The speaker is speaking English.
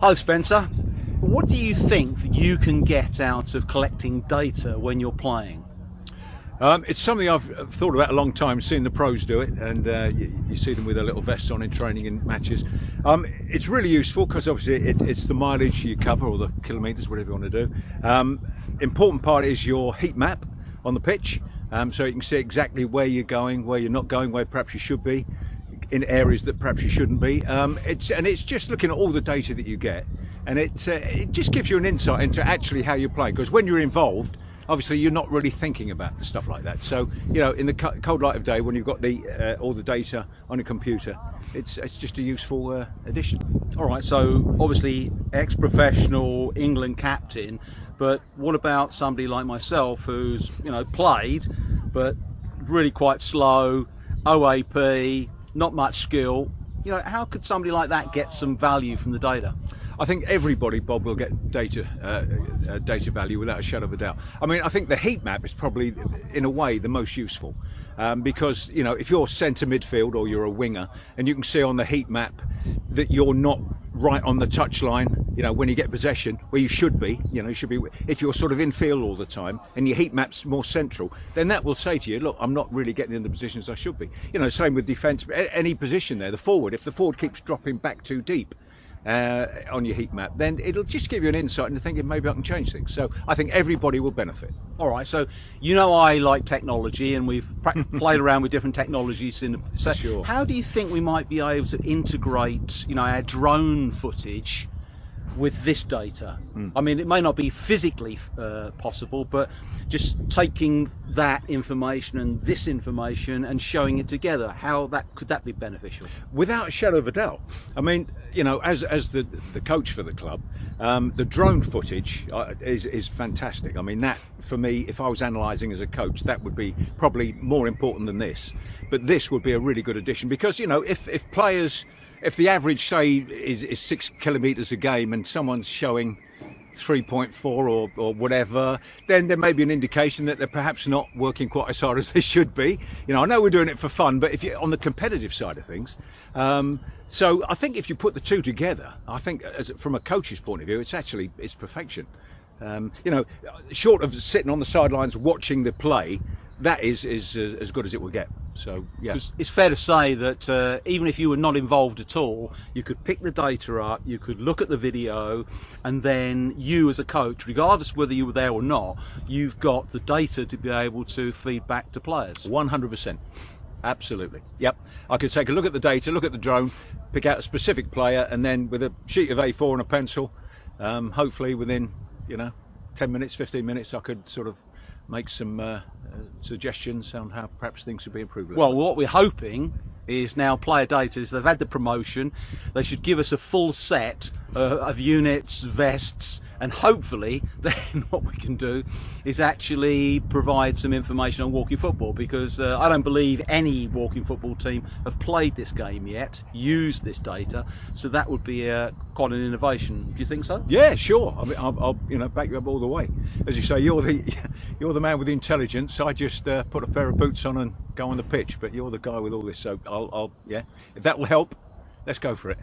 Hi Spencer, what do you think that you can get out of collecting data when you're playing? It's something I've thought about a long time, seeing the pros do it, and you see them with their little vests on in training and matches. It's really useful because obviously it's the mileage you cover, or the kilometres, whatever you want to do. Important part is your heat map on the pitch, so you can see exactly where you're going, where you're not going, where perhaps you should be, in areas that perhaps you shouldn't be. It's just looking at all the data that you get, and it just gives you an insight into actually how you're playing, because when you're involved, obviously you're not really thinking about stuff like that. So, you know, in the cold light of day, when you've got all the data on a computer, it's just a useful addition. All right, so obviously ex-professional England captain, but what about somebody like myself who's, you know, played but really quite slow, OAP, not much skill? You know, how could somebody like that get some value from the data? I think everybody, Bob, will get data value without a shadow of a doubt. I mean, I think the heat map is probably, in a way, the most useful, because, you know, if you're centre midfield or you're a winger, and you can see on the heat map that you're not right on the touchline, you know, when you get possession, where you should be, you know, you should be. If you're sort of in field all the time and your heat map's more central, then that will say to you, look, I'm not really getting in the positions I should be. You know, same with defence, any position there. The forward, if the forward keeps dropping back too deep on your heat map, then it'll just give you an insight into thinking maybe I can change things. So I think everybody will benefit. All right, so you know I like technology, and we've played around with different technologies. So sure. How do you think we might be able to integrate, you know, our drone footage with this data? I mean, it may not be physically possible, but just taking that information and this information and showing it together, how could that be beneficial? Without a shadow of a doubt. I mean, you know, as the coach for the club, the drone footage is fantastic. I mean, that for me, if I was analysing as a coach, that would be probably more important than this. But this would be a really good addition, because, you know, if the average, say, is 6 kilometres a game and someone's showing 3.4 or whatever, then there may be an indication that they're perhaps not working quite as hard as they should be. You know, I know we're doing it for fun, but if you're on the competitive side of things, so I think if you put the two together, I think from a coach's point of view, it's perfection. You know, short of sitting on the sidelines watching the play, that is as good as it will get. So yeah, it's fair to say that even if you were not involved at all, you could pick the data up, you could look at the video, and then you as a coach, regardless of whether you were there or not, you've got the data to be able to feed back to players. 100%. Absolutely. Yep. I could take a look at the data, look at the drone, pick out a specific player, and then with a sheet of A4 and a pencil, hopefully within, you know, 10 minutes, 15 minutes, I could sort of make some suggestions on how perhaps things should be improved. Well, what we're hoping is now player data is they've had the promotion, they should give us a full set of units, vests, and hopefully then what we can do is actually provide some information on walking football, because I don't believe any walking football team have played this game yet, used this data, so that would be quite an innovation. Do you think so? Yeah, sure. I mean, I'll you know, back you up all the way. As you say, you're the man with the intelligence. I just put a pair of boots on and go on the pitch, but you're the guy with all this. So I'll yeah, if that will help, let's go for it.